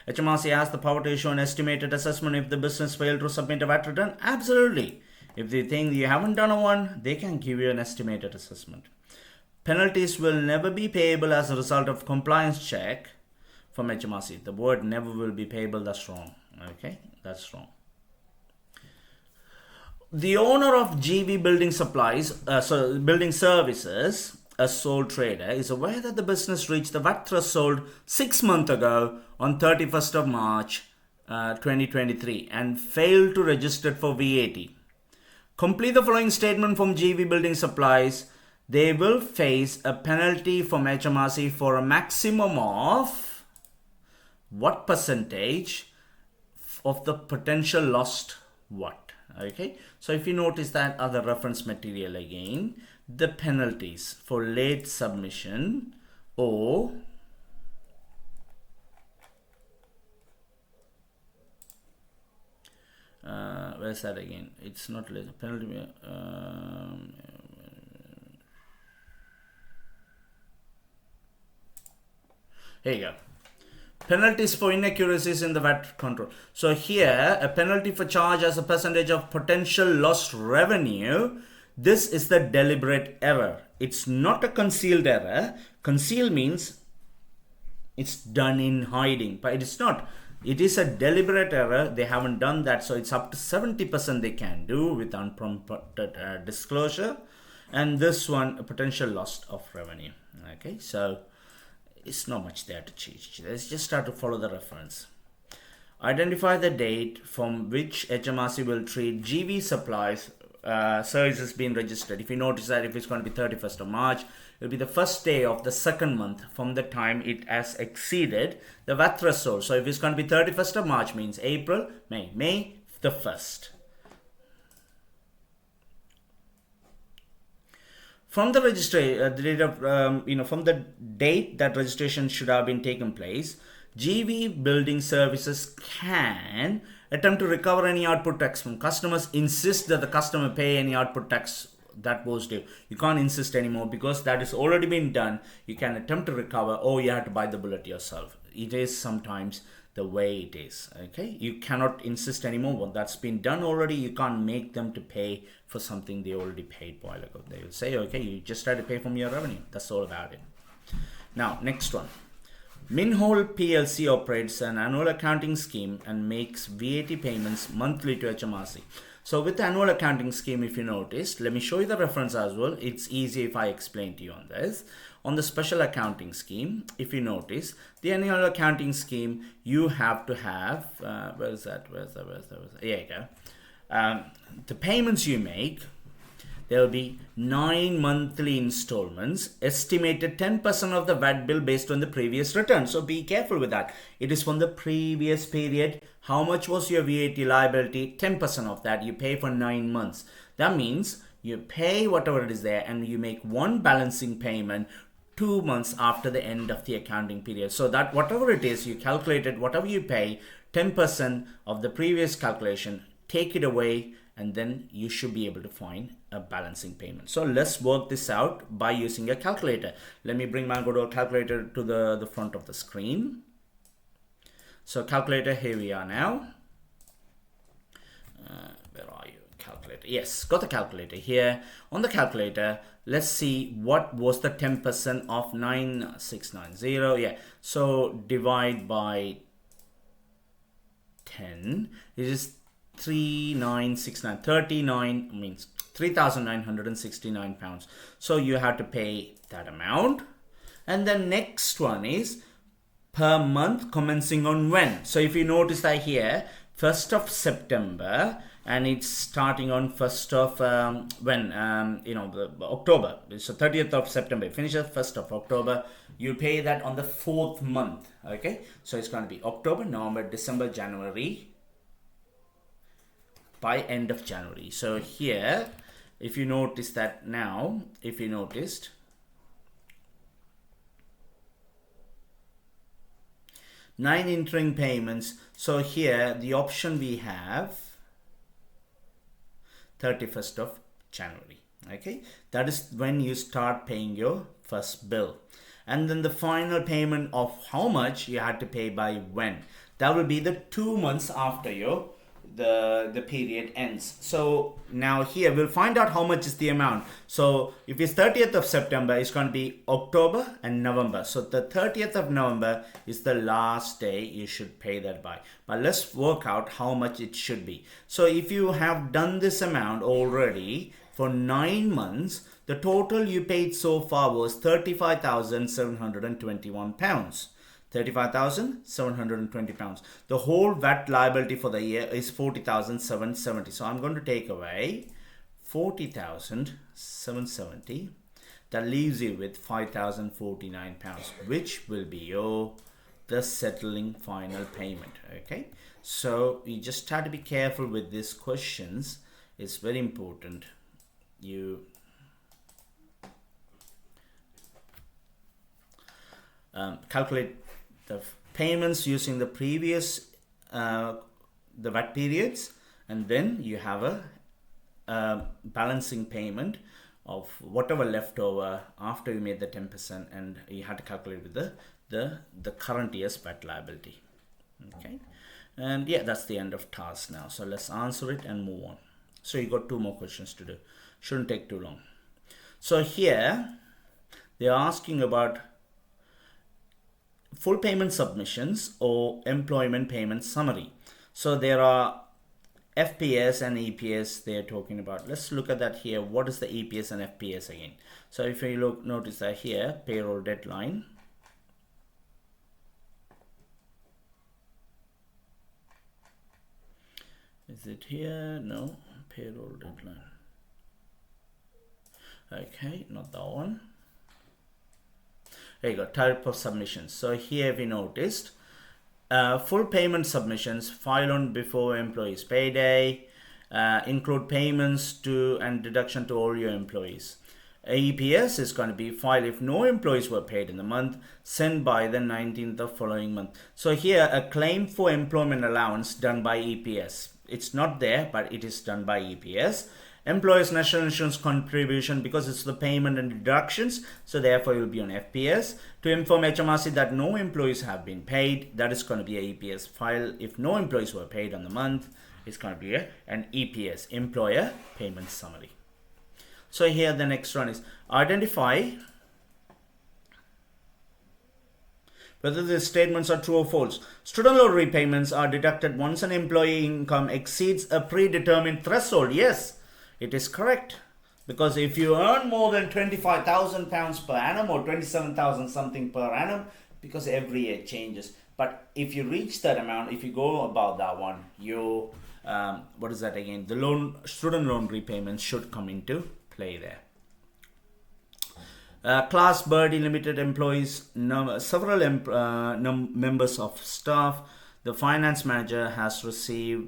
HMRC has the power to issue an estimated assessment if the business failed to submit a VAT return. Absolutely. If they think you haven't done one, they can give you an estimated assessment. Penalties will never be payable as a result of compliance check from HMRC. The word never will be payable. That's wrong. Okay, that's wrong. The owner of GV Building Supplies, Building Services, a sole trader, is aware that the business reached the VAT threshold 6 months ago on 31st of March 2023 and failed to register for VAT. Complete the following statement from GV Building Supplies. They will face a penalty from HMRC for a maximum of what percentage of the potential lost what? Okay, so if you notice that other reference material again, the penalties for late submission or where's that again? It's not late penalty. Here you go. Penalties for inaccuracies in the VAT control. So here, a penalty for charge as a percentage of potential lost revenue. This is the deliberate error. It's not a concealed error. Conceal means it's done in hiding, but it's not. It is a deliberate error. They haven't done that. So it's up to 70% they can do with unprompted disclosure. And this one, a potential loss of revenue. Okay, so it's not much there to change. Let's just start to follow the reference. Identify the date from which HMRC will treat GV supplies services being registered. If you notice that if it's going to be 31st of March, it will be the first day of the second month from the time it has exceeded the VAT threshold. So if it's going to be 31st of March means April, May the 1st. From the from the date that registration should have been taken place, GV Building Services can attempt to recover any output tax from customers, insist that the customer pay any output tax that was due. You can't insist anymore because that has already been done. You can attempt to recover, or you have to buy the bullet yourself. It is sometimes the way it is. Okay, you cannot insist anymore. Well, that's been done already. You can't make them to pay for something they already paid a while ago. They will say, okay, you just try to pay from your revenue. That's all about it. Now, next one. Minhole PLC operates an annual accounting scheme and makes VAT payments monthly to HMRC. So with the annual accounting scheme, if you noticed, let me show you the reference as well. It's easy if I explain to you on this. On the special accounting scheme, if you notice, the annual accounting scheme, you have to have, where's that? Here you go. The payments you make, there will be 9 monthly installments, estimated 10% of the VAT bill based on the previous return. So be careful with that. It is from the previous period. How much was your VAT liability? 10% of that you pay for 9 months. That means you pay whatever it is there and you make one balancing payment 2 months after the end of the accounting period. So that whatever it is, you calculated whatever you pay, 10% of the previous calculation, take it away, and then you should be able to find a balancing payment. So let's work this out by using a calculator. Let me bring my good old calculator to the front of the screen. So calculator, here we are now. Where are you? Calculator. Yes, got the calculator here. On the calculator, let's see what was the 10% of 9690. Yeah, so divide by 10. It is 3969. 39 means 3,969 pounds. So you have to pay that amount. And the next one is per month commencing on when. So if you notice that here, 1st of September, and it's starting on 1st of October. So 30th of September, it finishes 1st of October. You pay that on the 4th month. Okay, so it's going to be October, November, December, January, by end of January. So here, if you notice that now, if you noticed, nine interim payments. So here, the option we have 31st of January. Okay, that is when you start paying your first bill. And then the final payment of how much you had to pay by when. That will be the 2 months after your the period ends. So now here we'll find out how much is the amount. So if it's 30th of September, it's going to be October and November. So the 30th of November is the last day you should pay that by. But let's work out how much it should be. So if you have done this amount already for 9 months, the total you paid so far was £35,721. 35,720 pounds. The whole VAT liability for the year is 40,770. So I'm going to take away 40,770. That leaves you with 5,049 pounds, which will be the settling final payment. Okay, so you just have to be careful with these questions. It's very important you calculate the payments using the previous the VAT periods, and then you have a balancing payment of whatever left over after you made the 10%, and you had to calculate with the current year's VAT liability. Okay, and yeah, that's the end of task now. So let's answer it and move on. So you got 2 more questions to do. Shouldn't take too long. So here they're asking about full payment submissions or employment payment summary. So there are FPS and EPS they're talking about. Let's look at that here. What is the EPS and FPS again? So if you look, notice that here, payroll deadline. Is it here? No, payroll deadline. Okay, not that one. There you go, type of submissions. So here we noticed full payment submissions file on before employees payday, include payments to and deduction to all your employees. EPS is going to be filed if no employees were paid in the month, sent by the 19th of following month. So here a claim for employment allowance done by EPS. It's not there, but it is done by EPS. Employer's national insurance contribution, because it's the payment and deductions, so therefore you'll be on FPS. To inform HMRC that no employees have been paid, that is going to be a EPS file. If no employees were paid on the month, it's going to be an EPS, Employer Payment Summary. So here the next one is identify whether the statements are true or false. Student loan repayments are deducted once an employee income exceeds a predetermined threshold. Yes, it is correct. Because if you earn more than £25,000 per annum or 27,000 something per annum, because every year it changes. But if you reach that amount, if you go above that one, you, what is that again? The student loan repayments should come into play there. Class Birdie Limited employs several members of staff. The finance manager has reviewed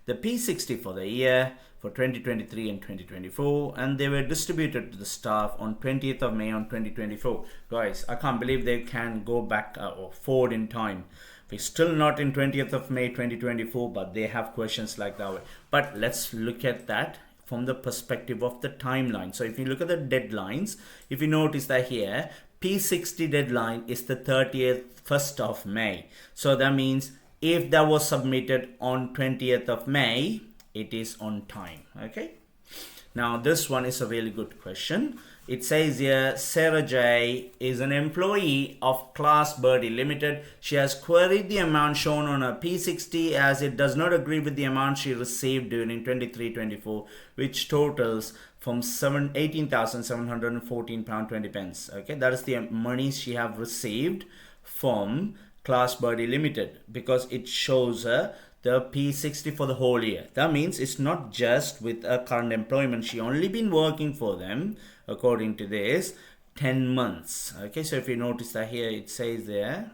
the P60 for the year for 2023 and 2024, and they were distributed to the staff on 20th of May on 2024. Guys, I can't believe they can go back or forward in time. We're still not in 20th of May 2024, but they have questions like that. But let's look at that from the perspective of the timeline. So if you look at the deadlines, if you notice that here, P60 deadline is the 1st of May. So that means if that was submitted on 20th of May, it is on time. Okay. Now this one is a really good question. It says here, Sarah J is an employee of Class Birdie Limited. She has queried the amount shown on her P60 as it does not agree with the amount she received during 23-24, which totals from £18,714.20. Okay, that is the money she have received from Class Birdie Limited, because it shows her the P60 for the whole year. That means it's not just with a current employment. She only been working for them, according to this, 10 months. Okay, so if you notice that here it says there,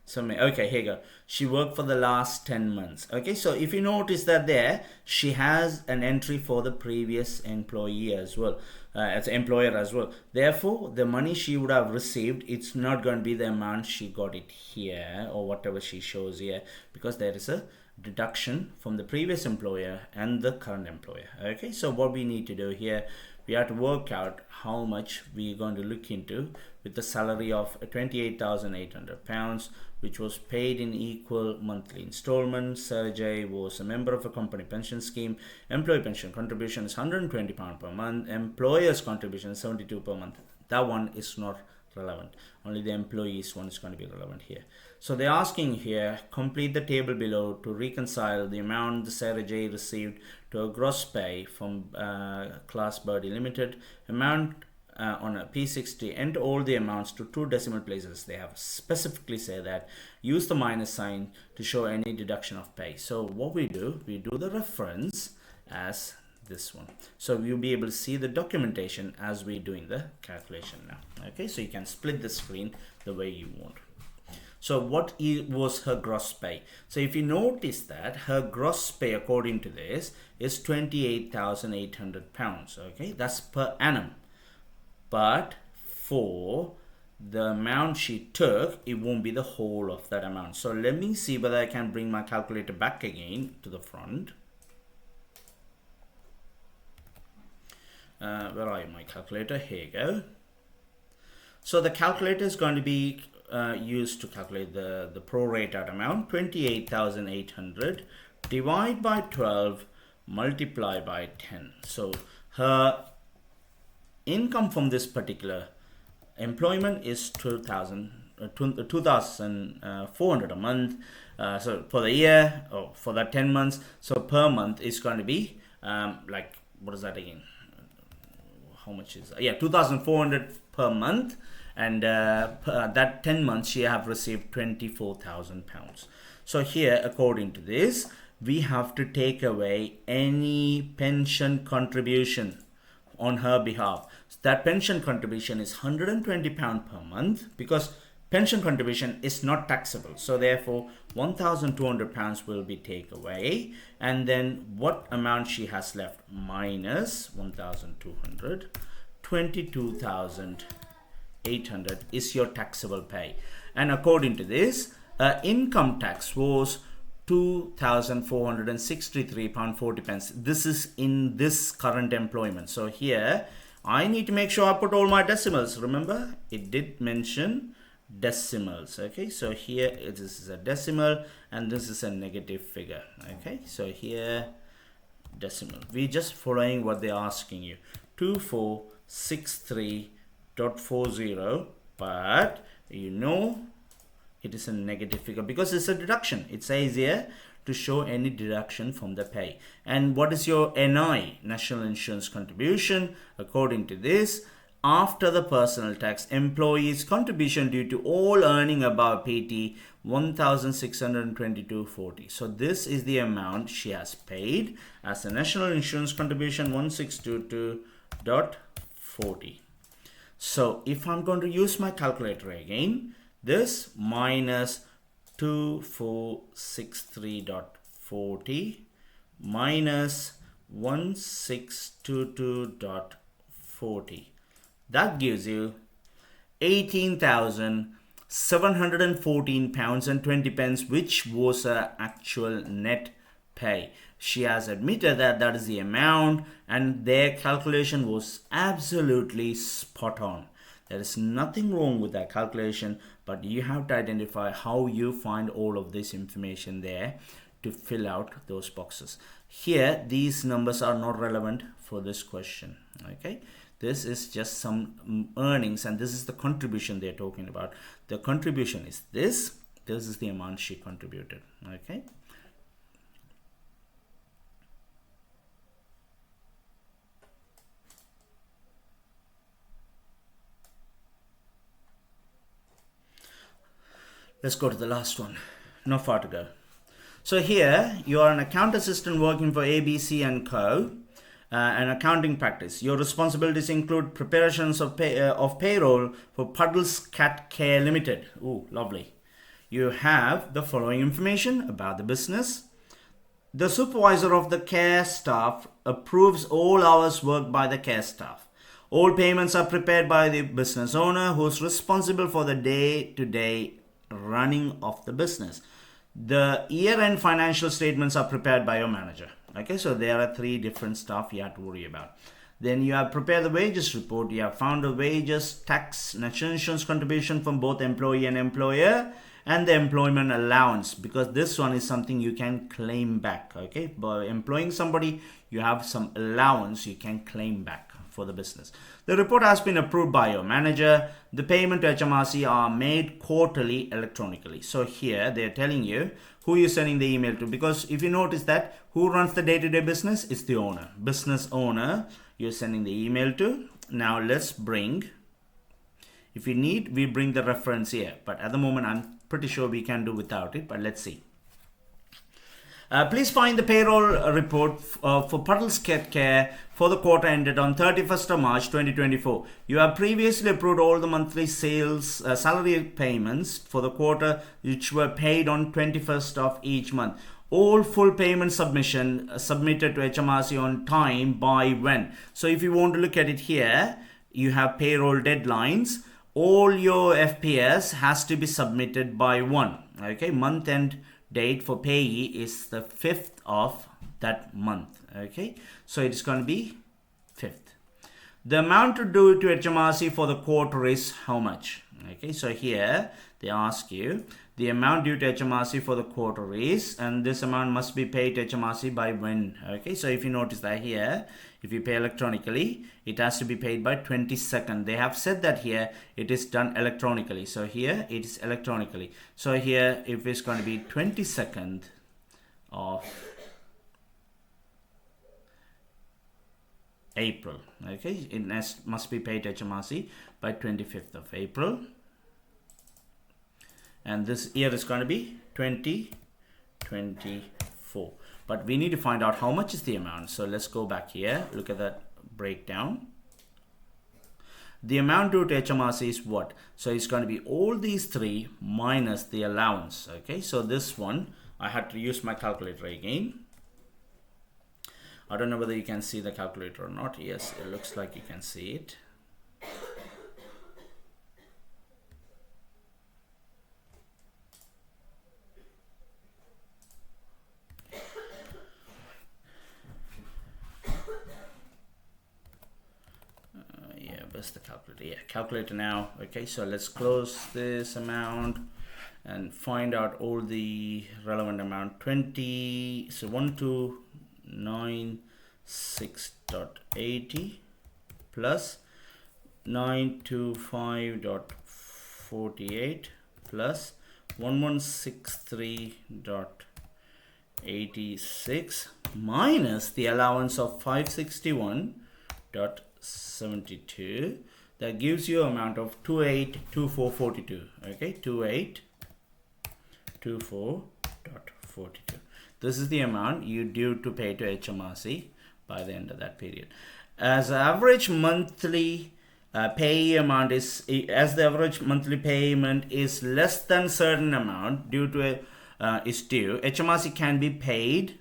so okay, here you go, she worked for the last 10 months. Okay, so if you notice that there, she has an entry for the previous employee as well, as an employer as well. Therefore the money she would have received, it's not going to be the amount she got it here or whatever she shows here, because there is a deduction from the previous employer and the current employer. Okay, so what we need to do here, we have to work out how much we're going to look into with the salary of £28,800, which was paid in equal monthly installments. Sarah J was a member of a company pension scheme. Employee pension contribution is £120 per month. Employer's contribution is £72 per month. That one is not relevant. Only the employees one is going to be relevant here. So they're asking here, complete the table below to reconcile the amount the Sarah J received to a gross pay from Class Birdie Limited, amount on a P60, and all the amounts to 2 decimal places. They have specifically said that use the minus sign to show any deduction of pay. So what we do the reference as this one. So you'll be able to see the documentation as we're doing the calculation now. Okay, so you can split the screen the way you want. So what was her gross pay? So if you notice that her gross pay according to this is £28,800. Okay, that's per annum. But for the amount she took, it won't be the whole of that amount. So let me see whether I can bring my calculator back again to the front. Where are my calculator? Here you go. So the calculator is going to be used to calculate the prorated amount. 28,800 divide by 12 multiply by 10. So her income from this particular employment is 2,400 a month. So for the year, or for that 10 months, so per month is going to be like, what is that again? How much is that? Yeah, 2,400 per month, and that 10 months she have received £24,000. So here, according to this, we have to take away any pension contribution on her behalf. That pension contribution is £120 per month, because pension contribution is not taxable. So therefore £1,200 will be taken away, and then what amount she has left minus 1,200, 22,800 is your taxable pay. And according to this, income tax was £2,463.40. This is in this current employment. So here I need to make sure I put all my decimals. Remember, it did mention decimals. Okay, so here this is a decimal and this is a negative figure. Okay, so here decimal, we just following what they're asking you, 2463.40, but you know it is a negative figure because it's a deduction. It says here to show any deduction from the pay. And what is your NI, national insurance contribution? According to this, after the personal tax, employees contribution due to all earning above PT 1,622.40. So this is the amount she has paid as a national insurance contribution, 1,622.40. So if I'm going to use my calculator again, this minus 2463.40 minus 1622.40, that gives you £18,714.20, which was her actual net pay. She has admitted that that is the amount, and their calculation was absolutely spot on. There is nothing wrong with that calculation, but you have to identify how you find all of this information there to fill out those boxes. Here, these numbers are not relevant for this question. Okay, this is just some earnings, and this is the contribution they're talking about. The contribution is this. This is the amount she contributed. Okay. Let's go to the last one. Not far to go. So here you are an account assistant working for ABC and Co. An accounting practice. Your responsibilities include preparations of payroll for Puddles Cat Care Limited. Ooh, lovely. You have the following information about the business. The supervisor of the care staff approves all hours worked by the care staff. All payments are prepared by the business owner, who is responsible for the day-to-day running of the business. The year-end financial statements are prepared by your manager. Okay, so there are three different stuff you have to worry about. Then you have prepared the wages report. You have found the wages, tax, national insurance contribution from both employee and employer, and the employment allowance, because this one is something you can claim back. Okay, by employing somebody, you have some allowance you can claim back for the business. The report has been approved by your manager. The payment to HMRC are made quarterly electronically. So here they're telling you who you're sending the email to, because if you notice that who runs the day-to-day business is the owner, business owner you're sending the email to. Now let's bring, if you need, we bring the reference here, but at the moment I'm pretty sure we can do without it, but let's see. Please find the payroll report for Puddles Cat Care for the quarter ended on 31st of March 2024. You have previously approved all the monthly salary payments for the quarter, which were paid on 21st of each month. All full payment submitted to HMRC on time by when? So if you want to look at it here, you have payroll deadlines. All your FPS has to be submitted by 1. Okay, month end date for payee is the 5th of that month. Okay, so it is going to be 5th. The amount to do to HMRC for the quarter is how much? Okay, so here they ask you the amount due to HMRC for the quarter is, and this amount must be paid to HMRC by when. Okay, so if you notice that here, if you pay electronically, it has to be paid by 22nd. They have said that here it is done electronically. So here it is electronically. So here if it's going to be 22nd of April. Okay, it must be paid to HMRC by 25th of April. And this year is going to be 2024. But we need to find out how much is the amount. So let's go back here. Look at that breakdown. The amount due to HMRC is what? So it's going to be all these three minus the allowance. Okay, so this one, I had to use my calculator again. I don't know whether you can see the calculator or not. Yes, it looks like you can see it. where's the calculator? Yeah, calculator now. Okay, so let's close this amount and find out all the relevant amount. 20, so 1296.80 plus 925.48 plus 1163.86 minus the allowance of 561.72. That gives you amount of 282442. Okay, 2824.42. This is the amount you due to pay to HMRC by the end of that period. As average monthly pay amount is, as the average monthly payment is less than certain amount due to a is due, HMRC can be paid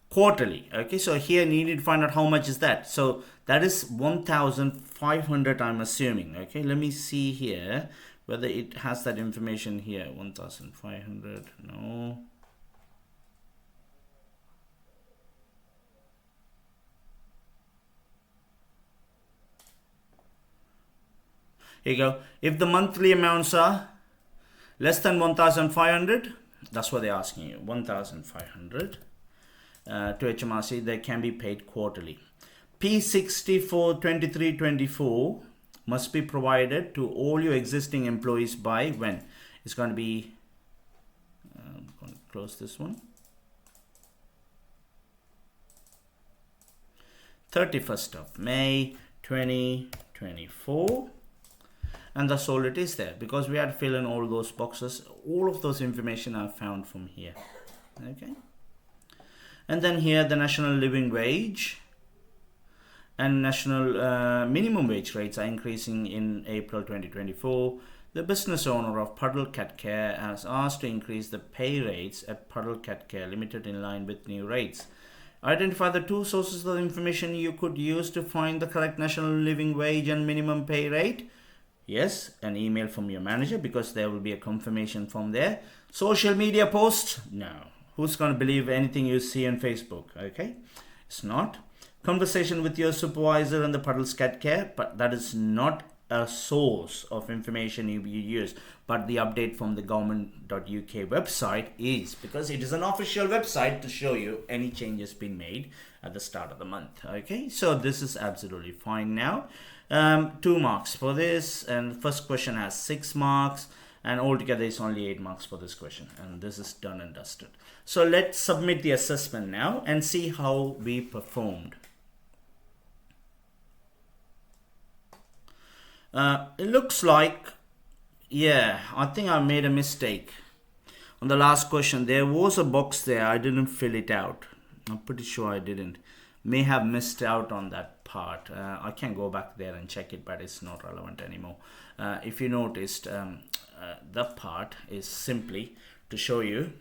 quarterly. Okay, so here you need to find out how much is that. So that is 1,500, I'm assuming. Okay, let me see here whether it has that information here. 1,500, no. Here you go. If the monthly amounts are less than 1,500, that's what they're asking you. 1,500 to HMRC, they can be paid quarterly. P642324 must be provided to all your existing employees by when? It's going to be, I'm going to close this one. 31st of May 2024. And that's all it is there, because we had to fill in all those boxes. All of those information I found from here. Okay. And then here the national living wage and national minimum wage rates are increasing in April 2024. The business owner of Puddle Cat Care has asked to increase the pay rates at Puddle Cat Care Limited in line with new rates. Identify the two sources of information you could use to find the correct national living wage and minimum pay rate. Yes, an email from your manager, because there will be a confirmation from there. Social media post? No. Who's going to believe anything you see on Facebook? Okay, it's not. Conversation with your supervisor and the Puddles Cat Care, but that is not a source of information you use. But the update from the government.uk website is, because it is an official website to show you any changes been made at the start of the month. Okay, so this is absolutely fine now. 2 marks for this, and the first question has 6 marks, and altogether it's only 8 marks for this question, and this is done and dusted. So let's submit the assessment now and see how we performed. It looks like, yeah, I think I made a mistake on the last question. There was a box there, I didn't fill it out. I'm pretty sure I didn't. May have missed out on that part. I can go back there and check it, but it's not relevant anymore. If you noticed, that part is simply to show you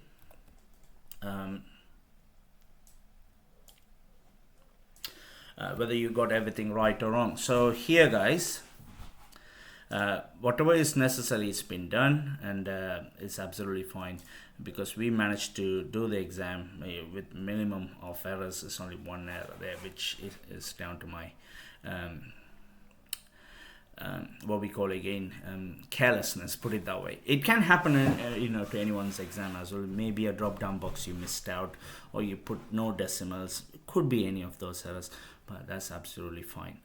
whether you got everything right or wrong. So here, guys, whatever is necessary has been done, and it's absolutely fine, because we managed to do the exam with minimum of errors. It's only 1 error there, which is down to my what we call again carelessness, put it that way. It can happen to anyone's exam as well. Maybe a drop down box you missed out, or you put no decimals. It could be any of those errors, but that's absolutely fine.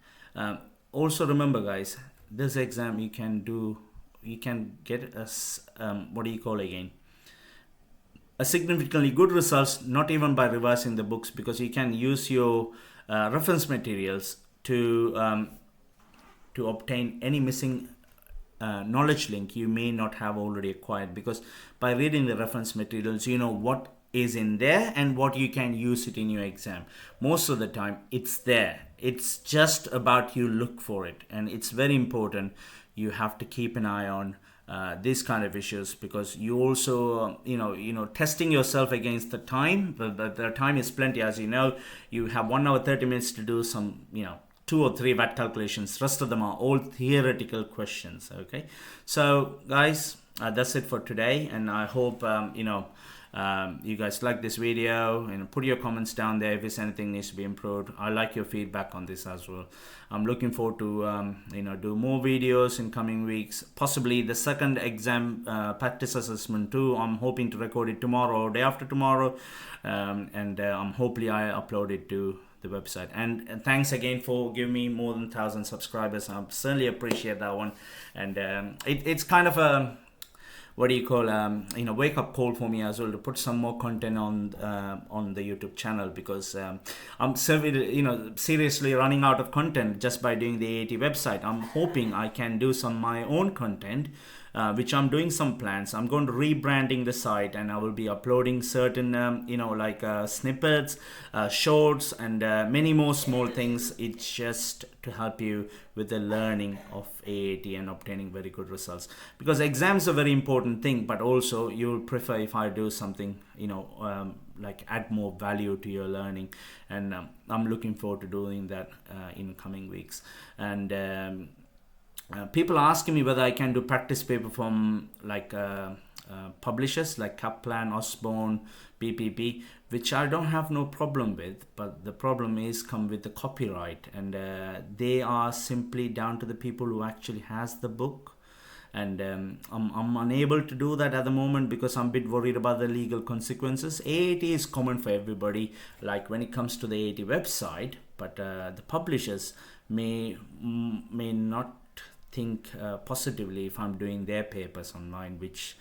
Also remember, guys, this exam you can get a a significantly good results, not even by revising the books, because you can use your reference materials to obtain any missing knowledge link you may not have already acquired, because by reading the reference materials, you know what is in there and what you can use it in your exam. Most of the time it's there. It's just about you look for it, and it's very important. You have to keep an eye on these kind of issues, because you also testing yourself against the time. The time is plenty, as you know. You have 1 hour 30 minutes to do some 2 or 3 VAT calculations. Rest of them are all theoretical questions. Okay, so guys, that's it for today, and I hope you guys like this video, and put your comments down there if there's anything needs to be improved. I like your feedback on this as well. I'm looking forward to do more videos in coming weeks, possibly the second exam practice assessment too. I'm hoping to record it tomorrow or day after tomorrow, and hopefully I upload it to the website. And thanks again for giving me more than 1,000 subscribers. I certainly appreciate that one. And it's kind of a, what do you call, wake up call for me as well, to put some more content on the YouTube channel, because I'm seriously running out of content just by doing the AAT website. I'm hoping I can do some my own content, which I'm doing some plans. I'm going to rebranding the site, and I will be uploading certain snippets, shorts, and many more small things. It's just to help you with the learning of AAT and obtaining very good results, because exams are a very important thing, but also you'll prefer if I do something like add more value to your learning. And I'm looking forward to doing that in coming weeks. And people are asking me whether I can do practice paper from publishers like Kaplan, Osborne, BPP, which I don't have no problem with, but the problem is come with the copyright, and they are simply down to the people who actually has the book. And I'm unable to do that at the moment because I'm a bit worried about the legal consequences. AAT is common for everybody, like when it comes to the AAT website, but the publishers may not think positively if I'm doing their papers online, which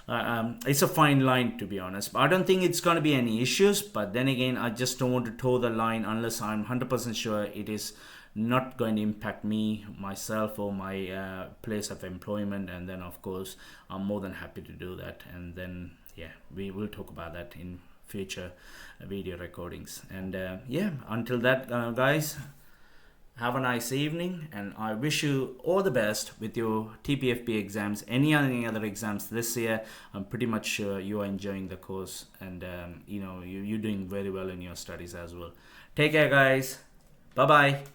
it's a fine line, to be honest. But I don't think it's going to be any issues, but then again, I just don't want to toe the line unless I'm 100% sure it is not going to impact me, myself, or my place of employment. And then of course I'm more than happy to do that, and then we will talk about that in future video recordings. And until that, guys, have a nice evening, and I wish you all the best with your TPFB exams, any other exams this year. I'm pretty much sure you are enjoying the course, and you're doing very well in your studies as well. Take care, guys. Bye bye.